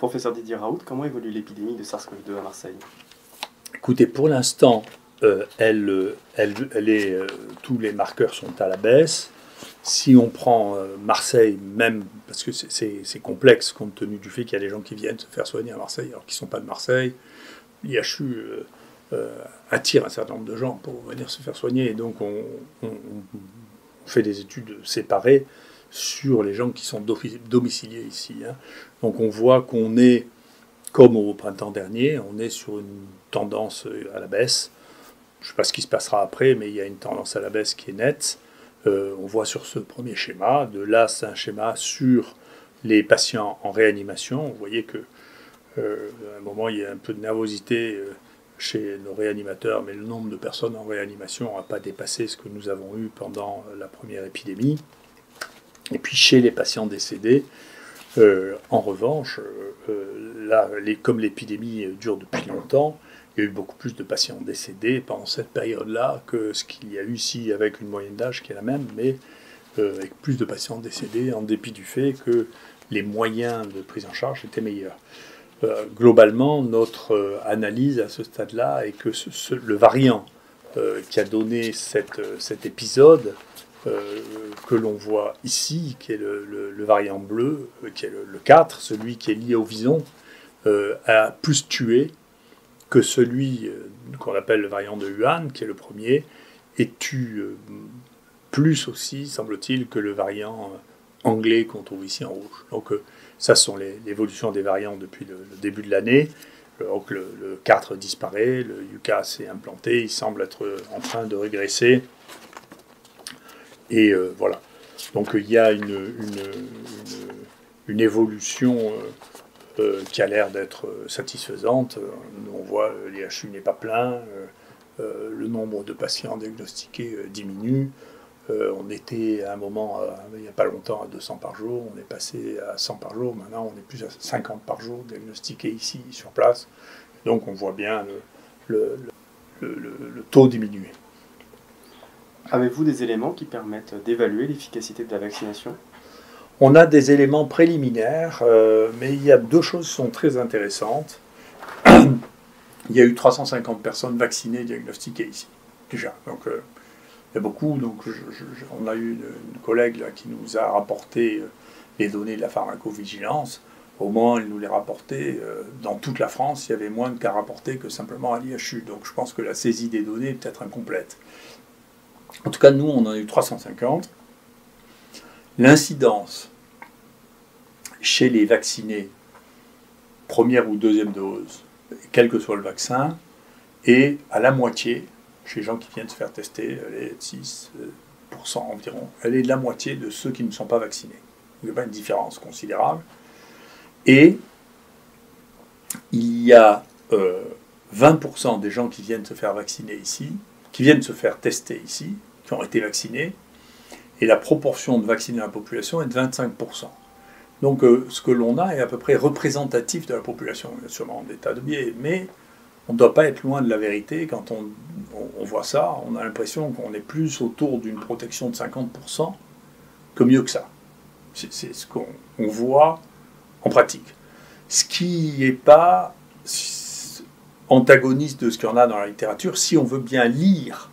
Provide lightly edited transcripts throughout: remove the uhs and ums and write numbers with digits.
Professeur Didier Raoult, comment évolue l'épidémie de SARS-CoV-2 à Marseille? Écoutez, pour l'instant, tous les marqueurs sont à la baisse. Si on prend Marseille, même, parce que c'est complexe compte tenu du fait qu'il y a des gens qui viennent se faire soigner à Marseille alors qu'ils ne sont pas de Marseille, l'IHU attire un certain nombre de gens pour venir se faire soigner. Et donc on fait des études séparées sur les gens qui sont domiciliés ici. Donc on voit qu'on est, comme au printemps dernier, on est sur une tendance à la baisse. Je ne sais pas ce qui se passera après, mais il y a une tendance à la baisse qui est nette. On voit sur ce premier schéma. De là, c'est un schéma sur les patients en réanimation. Vous voyez que à un moment, il y a un peu de nervosité chez nos réanimateurs, mais le nombre de personnes en réanimation n'a pas dépassé ce que nous avons eu pendant la première épidémie. Et puis chez les patients décédés, en revanche, là, comme l'épidémie dure depuis longtemps, il y a eu beaucoup plus de patients décédés pendant cette période-là que ce qu'il y a eu ici avec une moyenne d'âge qui est la même, mais avec plus de patients décédés en dépit du fait que les moyens de prise en charge étaient meilleurs. Globalement, notre analyse à ce stade-là est que le variant qui a donné cet épisode que l'on voit ici, qui est le variant bleu, qui est le 4, celui qui est lié au vison, a plus tué que celui qu'on appelle le variant de Wuhan, qui est le premier, et tue plus aussi, semble-t-il, que le variant anglais qu'on trouve ici en rouge. Donc ça sont l'évolution des variants depuis le début de l'année. Donc le 4 disparaît, le UK s'est implanté, il semble être en train de régresser. Et voilà. Donc il y a une évolution qui a l'air d'être satisfaisante. On voit l'IHU n'est pas plein, le nombre de patients diagnostiqués diminue. On était à un moment, il n'y a pas longtemps, à 200 par jour, on est passé à 100 par jour, maintenant on est plus à 50 par jour diagnostiqués ici, sur place. Donc on voit bien le taux diminuer. Avez-vous des éléments qui permettent d'évaluer l'efficacité de la vaccination? On a des éléments préliminaires, mais il y a deux choses qui sont très intéressantes. Il y a eu 350 personnes vaccinées diagnostiquées ici, déjà. Donc il y a beaucoup. Donc on a eu une collègue là, qui nous a rapporté les données de la pharmacovigilance. Au moins, elle nous les rapportait dans toute la France. Il y avait moins de cas rapportés que simplement à l'IHU. Donc je pense que la saisie des données est peut-être incomplète. En tout cas, nous, on en a eu 350. L'incidence chez les vaccinés, première ou deuxième dose, quel que soit le vaccin, est à la moitié, chez les gens qui viennent se faire tester, elle est de 6% environ, elle est de la moitié de ceux qui ne sont pas vaccinés. Il n'y a pas une différence considérable. Et il y a 20% des gens qui viennent se faire vacciner ici, qui viennent se faire tester ici, qui ont été vaccinés, et la proportion de vaccinés dans la population est de 25%. Donc ce que l'on a est à peu près représentatif de la population, il y a sûrement des tas de biais, mais on ne doit pas être loin de la vérité. Quand on voit ça, on a l'impression qu'on est plus autour d'une protection de 50% que mieux que ça. C'est ce qu'on voit en pratique. Ce qui n'est pas antagoniste de ce qu'il y en a dans la littérature, si on veut bien lire,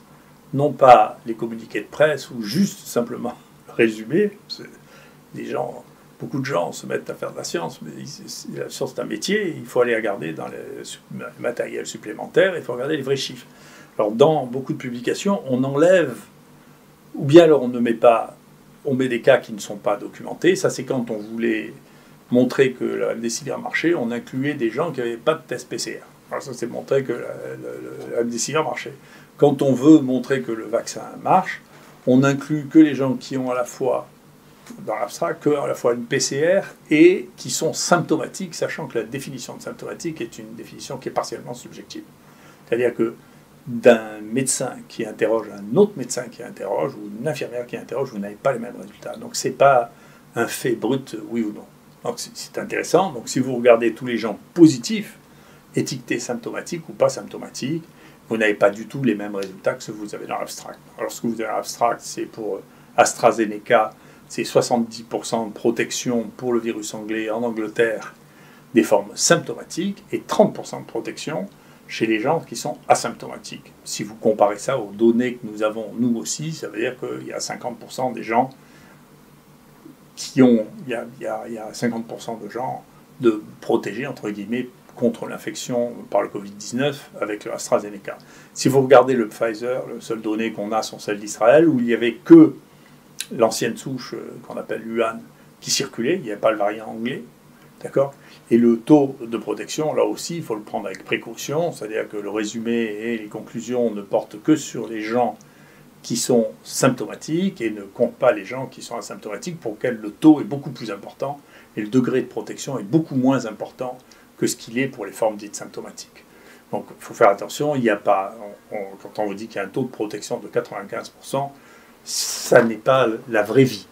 non pas les communiqués de presse ou juste simplement résumer. Beaucoup de gens se mettent à faire de la science, mais la science c'est un métier, il faut aller regarder dans les matériels supplémentaires, il faut regarder les vrais chiffres. Alors dans beaucoup de publications, on enlève, ou bien alors on ne met pas, on met des cas qui ne sont pas documentés. Ça c'est quand on voulait montrer que la remdesivir marchait, on incluait des gens qui n'avaient pas de test PCR. Alors ça c'est montrer que la remdesivir marchait. Quand on veut montrer que le vaccin marche, on inclut que les gens qui ont à la fois, dans l'abstract, que à la fois une PCR et qui sont symptomatiques, sachant que la définition de symptomatique est une définition qui est partiellement subjective. C'est-à-dire que d'un médecin qui interroge un autre médecin qui interroge, ou une infirmière qui interroge, vous n'avez pas les mêmes résultats. Donc ce n'est pas un fait brut, oui ou non. Donc c'est intéressant. Donc si vous regardez tous les gens positifs, étiquetés symptomatiques ou pas symptomatiques, vous n'avez pas du tout les mêmes résultats que ceux que vous avez dans l'abstract. Alors ce que vous avez dans l'abstract, c'est pour AstraZeneca, c'est 70% de protection pour le virus anglais en Angleterre des formes symptomatiques et 30% de protection chez les gens qui sont asymptomatiques. Si vous comparez ça aux données que nous avons, nous aussi, ça veut dire qu'il y a 50% des gens qui ont... Il y a 50% de gens de protégés, entre guillemets, contre l'infection par le Covid-19 avec le AstraZeneca. Si vous regardez le Pfizer, les seules données qu'on a sont celles d'Israël, où il n'y avait que l'ancienne souche qu'on appelle Wuhan qui circulait, il n'y avait pas le variant anglais, d'accord ? Et le taux de protection, là aussi, il faut le prendre avec précaution, c'est-à-dire que le résumé et les conclusions ne portent que sur les gens qui sont symptomatiques et ne comptent pas les gens qui sont asymptomatiques, pour lesquels le taux est beaucoup plus important et le degré de protection est beaucoup moins important que ce qu'il est pour les formes dites symptomatiques. Donc il faut faire attention, il n'y a pas, quand on vous dit qu'il y a un taux de protection de 95%, ça n'est pas la vraie vie.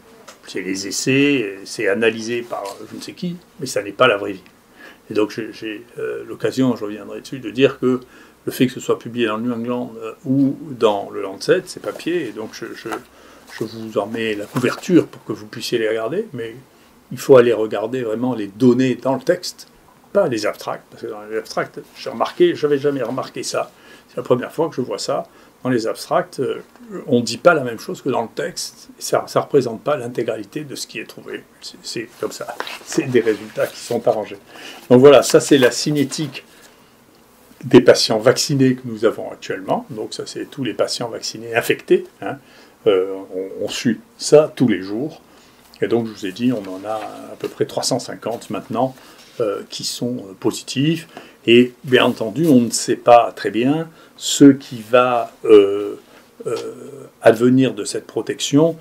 C'est les essais, c'est analysé par je ne sais qui, mais ça n'est pas la vraie vie. Et donc j'ai l'occasion, je reviendrai dessus, de dire que le fait que ce soit publié dans le New England ou dans le Lancet, c'est papier, et donc je vous en mets la couverture pour que vous puissiez les regarder, mais il faut aller regarder vraiment les données dans le texte, pas les abstracts, parce que dans les abstracts, je n'avais jamais remarqué ça. C'est la première fois que je vois ça. Dans les abstracts, on ne dit pas la même chose que dans le texte. Ça ne représente pas l'intégralité de ce qui est trouvé. C'est comme ça. C'est des résultats qui sont arrangés. Donc voilà, ça c'est la cinétique des patients vaccinés que nous avons actuellement. Donc ça c'est tous les patients vaccinés infectés. Hein. On suit ça tous les jours. Et donc je vous ai dit, on en a à peu près 350 maintenant qui sont positifs. Et bien entendu, on ne sait pas très bien ce qui va advenir de cette protection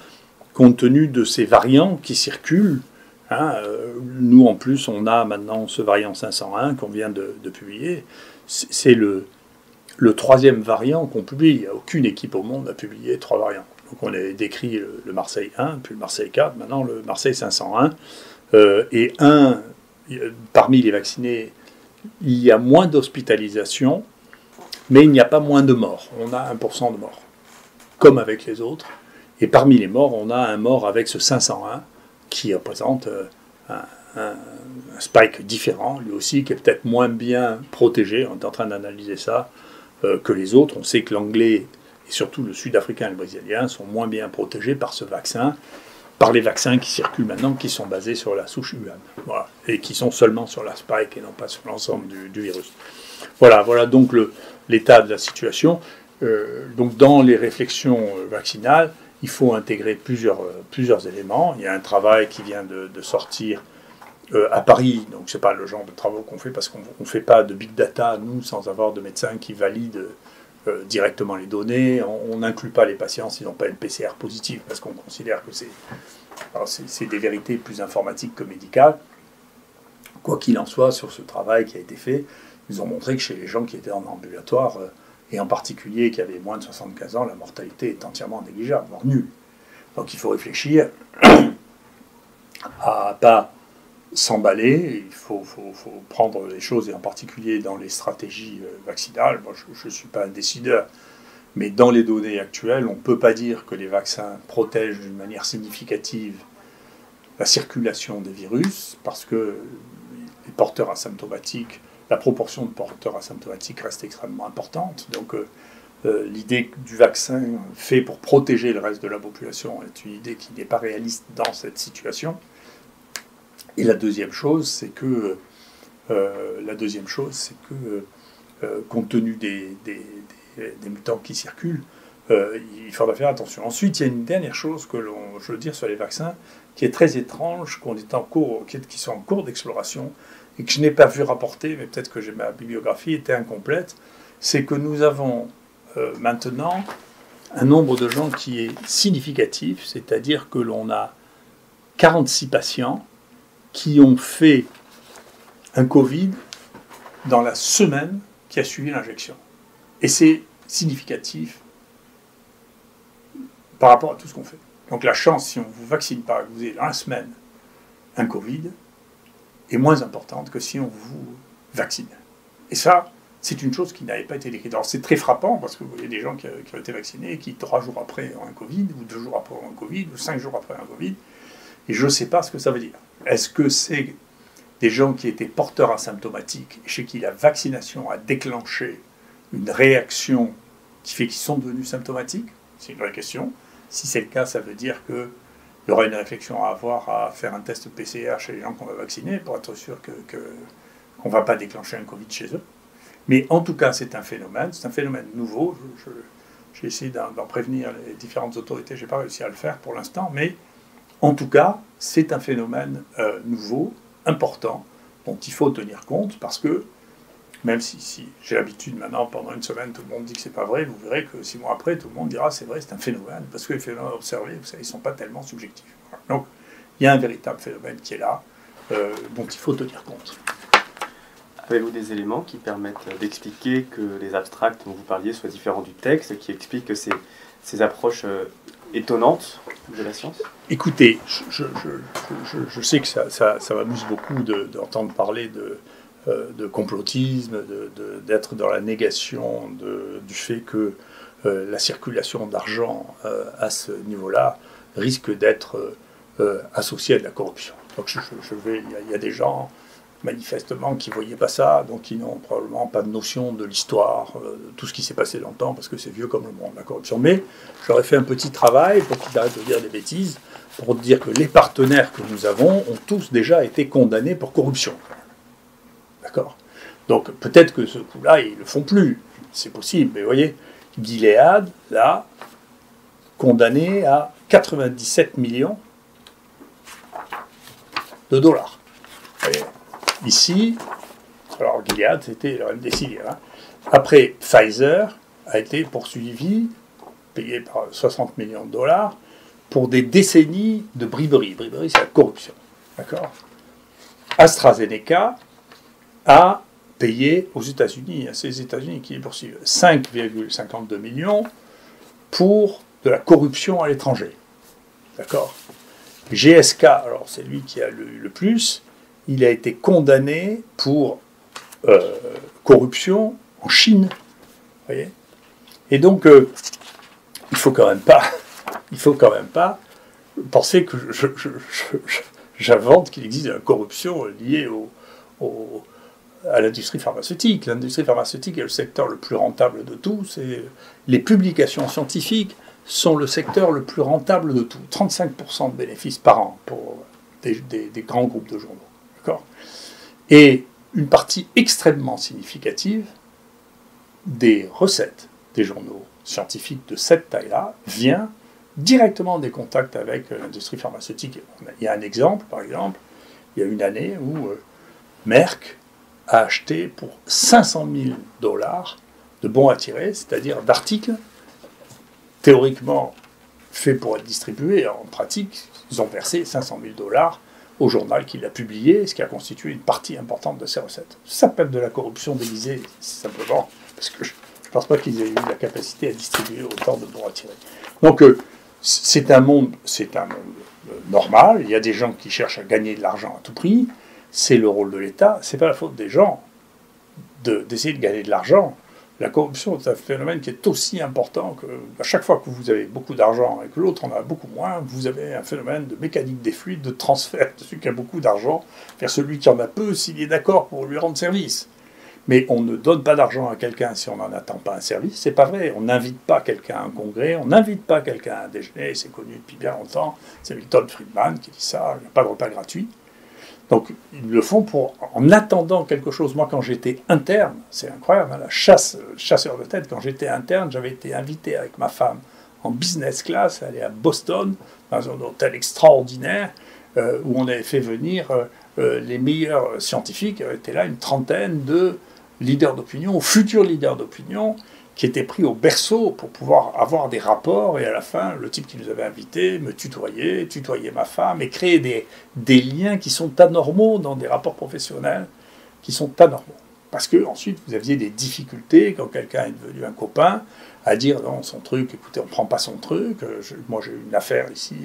compte tenu de ces variants qui circulent. Hein. Nous, en plus, on a maintenant ce variant 501 qu'on vient de publier. C'est le troisième variant qu'on publie. Il n'y a aucune équipe au monde à publier 3 variants. Donc on a décrit le Marseille 1, puis le Marseille 4, maintenant le Marseille 501. Et parmi les vaccinés, il y a moins d'hospitalisation, mais il n'y a pas moins de morts. On a 1% de morts, comme avec les autres. Et parmi les morts, on a un mort avec ce 501, qui représente un spike différent, lui aussi, qui est peut-être moins bien protégé. On est en train d'analyser ça que les autres. On sait que l'anglais, et surtout le sud-africain et le brésilien, sont moins bien protégés par ce vaccin, par les vaccins qui circulent maintenant, qui sont basés sur la souche Wuhan, voilà, et qui sont seulement sur la spike et non pas sur l'ensemble du virus. Voilà donc l'état de la situation. Donc dans les réflexions vaccinales, il faut intégrer plusieurs éléments. Il y a un travail qui vient de sortir à Paris, donc c'est pas le genre de travaux qu'on fait parce qu'on ne fait pas de big data, nous, sans avoir de médecins qui valident directement les données. On n'inclut pas les patients s'ils n'ont pas une PCR positive, parce qu'on considère que c'est des vérités plus informatiques que médicales. Quoi qu'il en soit, sur ce travail qui a été fait, ils ont montré que chez les gens qui étaient en ambulatoire, et en particulier qui avaient moins de 75 ans, la mortalité est entièrement négligeable, voire nulle. Donc il faut réfléchir à pas s'emballer, il faut prendre les choses, et en particulier dans les stratégies vaccinales. Moi, je ne suis pas un décideur, mais dans les données actuelles, on ne peut pas dire que les vaccins protègent d'une manière significative la circulation des virus, parce que les porteurs asymptomatiques, la proportion de porteurs asymptomatiques reste extrêmement importante. Donc l'idée du vaccin fait pour protéger le reste de la population est une idée qui n'est pas réaliste dans cette situation. Et la deuxième chose, c'est que, compte tenu des mutants qui circulent, il faudra faire attention. Ensuite, il y a une dernière chose que je veux dire sur les vaccins, qui est très étrange, qui sont en cours d'exploration, et que je n'ai pas vu rapporter, mais peut-être que ma bibliographie était incomplète, c'est que nous avons maintenant un nombre de gens qui est significatif, c'est-à-dire que l'on a 46 patients qui ont fait un Covid dans la semaine qui a suivi l'injection. Et c'est significatif par rapport à tout ce qu'on fait. Donc la chance, si on ne vous vaccine pas, que vous ayez dans la semaine un Covid, est moins importante que si on vous vaccine. Et ça, c'est une chose qui n'avait pas été décrite. Alors c'est très frappant, parce que vous voyez des gens qui ont été vaccinés et qui 3 jours après ont un Covid, ou 2 jours après ont un Covid, ou 5 jours après ont un Covid, et je ne sais pas ce que ça veut dire. Est-ce que c'est des gens qui étaient porteurs asymptomatiques, et chez qui la vaccination a déclenché une réaction qui fait qu'ils sont devenus symptomatiques? C'est une vraie question. Si c'est le cas, ça veut dire qu'il y aura une réflexion à avoir à faire un test PCR chez les gens qu'on va vacciner pour être sûr qu'on ne va pas déclencher un Covid chez eux. Mais en tout cas, c'est un phénomène nouveau. J'ai essayé d'en prévenir les différentes autorités, je n'ai pas réussi à le faire pour l'instant, mais en tout cas, c'est un phénomène nouveau, important, dont il faut tenir compte, parce que, même si j'ai l'habitude maintenant, pendant une semaine, tout le monde dit que c'est pas vrai, vous verrez que 6 mois après, tout le monde dira c'est vrai, c'est un phénomène, parce que les phénomènes observés, vous savez, ils ne sont pas tellement subjectifs. Voilà. Donc, il y a un véritable phénomène qui est là, dont il faut tenir compte. Avez-vous des éléments qui permettent d'expliquer que les abstracts dont vous parliez soient différents du texte, qui expliquent que ces approches étonnantes de la science? Écoutez, je sais que ça m'amuse beaucoup d'entendre parler de complotisme, d'être dans la négation du fait que la circulation d'argent à ce niveau-là risque d'être associée à de la corruption. Donc il y a des gens manifestement qui ne voyaient pas ça, donc qui n'ont probablement pas de notion de l'histoire, de tout ce qui s'est passé dans le temps, parce que c'est vieux comme le monde, la corruption. Mais j'aurais fait un petit travail pour qu'ils arrêtent de dire des bêtises, pour dire que les partenaires que nous avons ont tous déjà été condamnés pour corruption. D'accord? Donc peut-être que ce coup-là, ils ne le font plus. C'est possible, mais vous voyez, Gilead, là, condamné à 97 millions de dollars. Vous voyez, ici, alors Gilead, c'était le remdesivir. Hein. Après, Pfizer a été poursuivi, payé par 60 millions de dollars, pour des décennies de briberie. Briberie, c'est la corruption. D'accord? AstraZeneca a payé aux États-Unis, c'est les États-Unis qui les poursuivent, 5,52 millions pour de la corruption à l'étranger. D'accord? GSK, alors c'est lui qui a le plus, il a été condamné pour corruption en Chine. Vous voyez? Et donc, il faut quand même pas penser que j'invente qu'il existe de la corruption liée à l'industrie pharmaceutique. L'industrie pharmaceutique est le secteur le plus rentable de tous. Les publications scientifiques sont le secteur le plus rentable de tout. 35% de bénéfices par an pour des grands groupes de journaux. D'accord ? Et une partie extrêmement significative des recettes des journaux scientifiques de cette taille-là vient directement des contacts avec l'industrie pharmaceutique. Il y a un exemple, par exemple, il y a une année où Merck a acheté pour 500 000 dollars de bons à tirer, c'est-à-dire d'articles théoriquement faits pour être distribués. En pratique, ils ont versé 500 000 dollars au journal qui l'a publié, ce qui a constitué une partie importante de ses recettes. Ça s'appelle de la corruption déguisée, simplement, parce que je ne pense pas qu'ils aient eu la capacité à distribuer autant de bons à tirer. Donc, c'est un monde normal. Il y a des gens qui cherchent à gagner de l'argent à tout prix. C'est le rôle de l'État. C'est pas la faute des gens d'essayer de gagner de l'argent. La corruption est un phénomène qui est aussi important que à chaque fois que vous avez beaucoup d'argent et que l'autre en a beaucoup moins, vous avez un phénomène de mécanique des fluides, de transfert de celui qui a beaucoup d'argent vers celui qui en a peu s'il est d'accord pour lui rendre service. Mais on ne donne pas d'argent à quelqu'un si on n'en attend pas un service. C'est pas vrai. On n'invite pas quelqu'un à un congrès, on n'invite pas quelqu'un à un déjeuner. C'est connu depuis bien longtemps. C'est Milton Friedman qui dit ça. Il n'y a pas de repas gratuit. Donc, ils le font en attendant quelque chose. Moi, quand j'étais interne, c'est incroyable, hein, chasseur de tête, quand j'étais interne, j'avais été invité avec ma femme en business class, aller à Boston, dans un hôtel extraordinaire, où on avait fait venir les meilleurs scientifiques. Il y était là une trentaine de leaders d'opinion, futurs leaders d'opinion, qui étaient pris au berceau pour pouvoir avoir des rapports, et à la fin, le type qui nous avait invités me tutoyait ma femme, et créer des liens qui sont anormaux dans des rapports professionnels, qui sont anormaux. Parce que ensuite, vous aviez des difficultés, quand quelqu'un est devenu un copain, à dire non, son truc, écoutez, on ne prend pas son truc. Moi, j'ai eu une affaire ici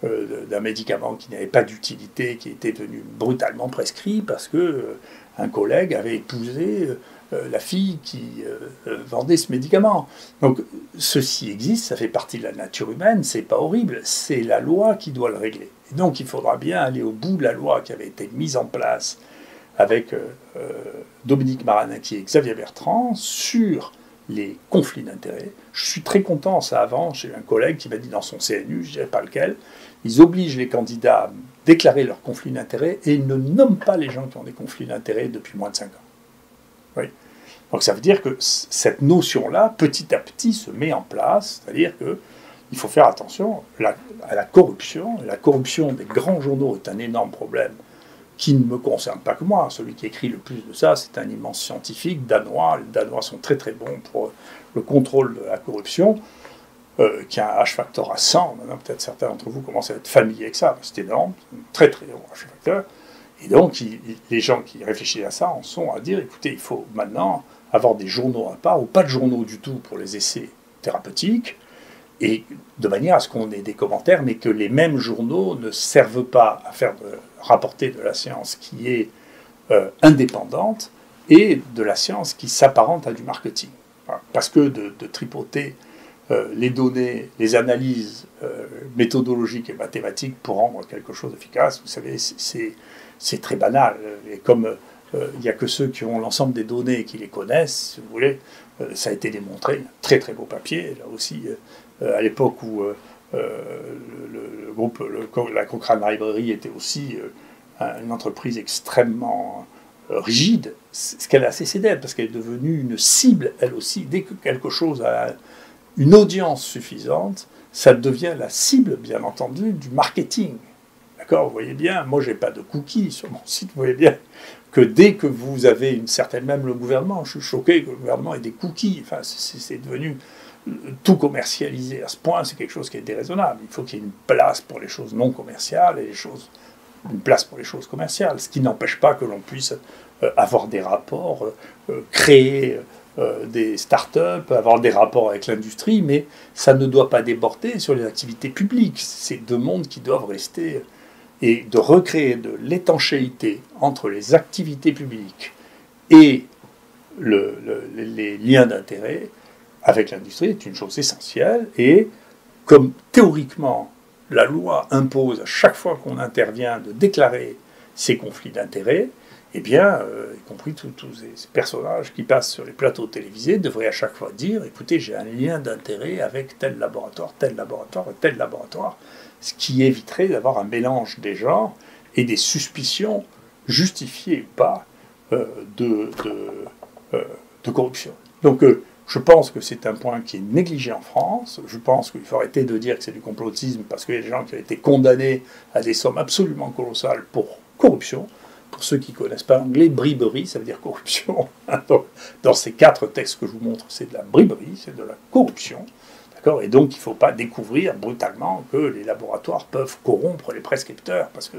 d'un médicament qui n'avait pas d'utilité, qui était devenu brutalement prescrit, parce que un collègue avait épousé la fille qui vendait ce médicament. Donc, ceci existe, ça fait partie de la nature humaine, c'est pas horrible, c'est la loi qui doit le régler. Et donc il faudra bien aller au bout de la loi qui avait été mise en place avec Dominique Marinaki et Xavier Bertrand sur les conflits d'intérêts. Je suis très content, ça avance. J'ai eu un collègue qui m'a dit dans son CNU, je ne dirais pas lequel, ils obligent les candidats à déclarer leurs conflits d'intérêts et ils ne nomment pas les gens qui ont des conflits d'intérêts depuis moins de 5 ans. Oui. Donc ça veut dire que cette notion-là, petit à petit, se met en place, c'est-à-dire qu'il faut faire attention à la corruption. La corruption des grands journaux est un énorme problème qui ne me concerne pas que moi. Celui qui écrit le plus de ça, c'est un immense scientifique danois. Les Danois sont très très bons pour le contrôle de la corruption, qui a un H-factor à 100. Maintenant, peut-être certains d'entre vous commencent à être familiers avec ça. C'est énorme, très très haut H-factor. Et donc, les gens qui réfléchissent à ça en sont à dire, écoutez, il faut maintenant avoir des journaux à part, ou pas de journaux du tout pour les essais thérapeutiques, et de manière à ce qu'on ait des commentaires, mais que les mêmes journaux ne servent pas à rapporter de la science qui est indépendante et de la science qui s'apparente à du marketing. Voilà. Parce que de tripoter les données, les analyses méthodologiques et mathématiques pour rendre quelque chose efficace, vous savez, c'est très banal. Et comme il n'y a que ceux qui ont l'ensemble des données et qui les connaissent, si vous voulez, ça a été démontré. Très très beau papier, là aussi, à l'époque où le groupe, la Cochrane Library était aussi une entreprise extrêmement rigide, ce qu'elle a cessé d'être, parce qu'elle est devenue une cible, elle aussi. Dès que quelque chose a une audience suffisante, ça devient la cible, bien entendu, du marketing. D'accord, vous voyez bien, moi j'ai pas de cookies sur mon site, vous voyez bien que dès que vous avez une certaine, même le gouvernement, je suis choqué que le gouvernement ait des cookies, enfin c'est devenu tout commercialisé à ce point, c'est quelque chose qui est déraisonnable. Il faut qu'il y ait une place pour les choses non commerciales et une place pour les choses commerciales, ce qui n'empêche pas que l'on puisse avoir des rapports, créer des start-up, avoir des rapports avec l'industrie, mais ça ne doit pas déborder sur les activités publiques. C'est deux mondes qui doivent rester, et de recréer de l'étanchéité entre les activités publiques et les liens d'intérêt avec l'industrie est une chose essentielle, et comme théoriquement la loi impose à chaque fois qu'on intervient de déclarer ces conflits d'intérêts, eh bien, y compris tous ces personnages qui passent sur les plateaux télévisés devraient à chaque fois dire, écoutez, j'ai un lien d'intérêt avec tel laboratoire et tel laboratoire, ce qui éviterait d'avoir un mélange des genres et des suspicions justifiées ou pas de corruption. Donc, je pense que c'est un point qui est négligé en France. Je pense qu'il faut arrêter de dire que c'est du complotisme parce qu'il y a des gens qui ont été condamnés à des sommes absolument colossales pour corruption. Pour ceux qui ne connaissent pas l'anglais, briberie, ça veut dire corruption. Donc, dans ces 4 textes que je vous montre, c'est de la briberie, c'est de la corruption. D'accord ? Et donc, il ne faut pas découvrir brutalement que les laboratoires peuvent corrompre les prescripteurs parce que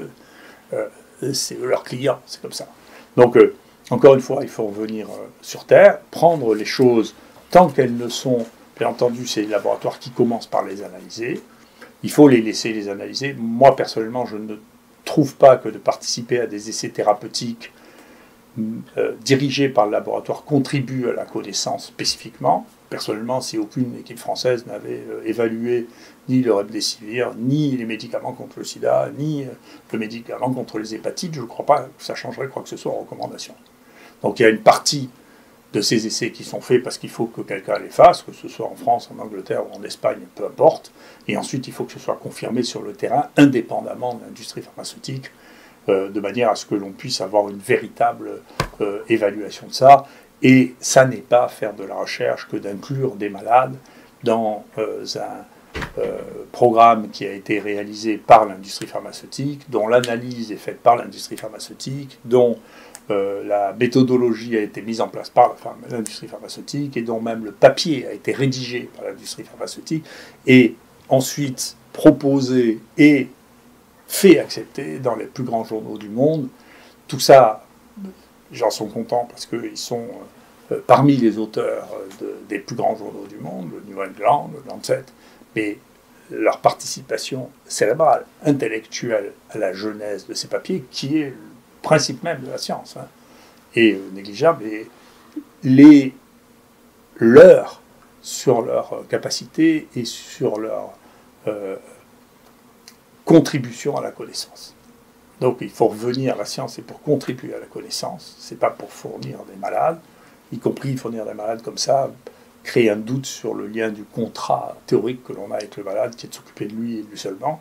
c'est leurs clients, c'est comme ça. Donc, encore une fois, il faut revenir sur Terre, prendre les choses tant qu'elles ne sont, bien entendu, c'est les laboratoires qui commencent par les analyser. Il faut les laisser les analyser. Moi, personnellement, je ne trouve pas que de participer à des essais thérapeutiques dirigés par le laboratoire contribue à la connaissance spécifiquement. Personnellement, si aucune équipe française n'avait évalué ni le remdesivir, ni les médicaments contre le sida, ni le médicament contre les hépatites, je ne crois pas que ça changerait quoi que ce soit en recommandation. Donc il y a une partie de ces essais qui sont faits parce qu'il faut que quelqu'un les fasse, que ce soit en France, en Angleterre ou en Espagne, peu importe. Et ensuite, il faut que ce soit confirmé sur le terrain, indépendamment de l'industrie pharmaceutique, de manière à ce que l'on puisse avoir une véritable évaluation de ça. Et ça n'est pas faire de la recherche que d'inclure des malades dans un programme qui a été réalisé par l'industrie pharmaceutique, dont l'analyse est faite par l'industrie pharmaceutique, dont la méthodologie a été mise en place par l'industrie pharmaceutique et dont même le papier a été rédigé par l'industrie pharmaceutique et ensuite proposé et fait accepter dans les plus grands journaux du monde. Tout ça, les gens sont contents parce qu'ils sont parmi les auteurs des plus grands journaux du monde, le New England, le Lancet, mais leur participation cérébrale, intellectuelle à la genèse de ces papiers, qui est le principe même de la science, est négligeable, et leurs sur leur capacité et sur leur contribution à la connaissance. Donc il faut revenir à la science, c'est pour contribuer à la connaissance, c'est pas pour fournir des malades, y compris fournir des malades comme ça, créer un doute sur le lien du contrat théorique que l'on a avec le malade, qui est de s'occuper de lui et de lui seulement,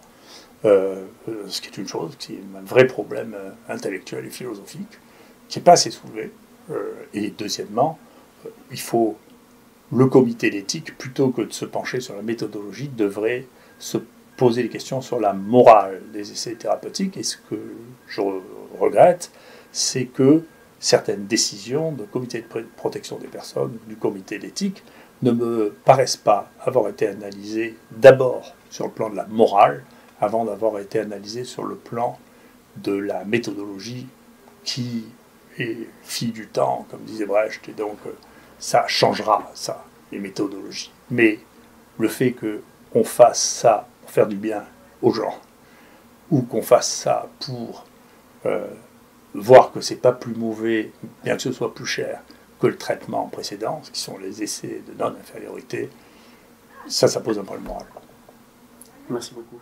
ce qui est une chose, qui est un vrai problème intellectuel et philosophique, qui n'est pas assez soulevé. Et deuxièmement, il faut, le comité d'éthique, plutôt que de se pencher sur la méthodologie, devrait se poser des questions sur la morale des essais thérapeutiques. Et ce que je regrette, c'est que certaines décisions du comité de protection des personnes, du comité d'éthique, ne me paraissent pas avoir été analysées d'abord sur le plan de la morale, avant d'avoir été analysées sur le plan de la méthodologie qui est fille du temps, comme disait Brecht, et donc ça changera, ça, les méthodologies. Mais le fait qu'on fasse ça pour faire du bien aux gens, ou qu'on fasse ça pour voir que c'est pas plus mauvais, bien que ce soit plus cher que le traitement précédent, ce qui sont les essais de non-infériorité, ça pose un problème moral. Merci beaucoup.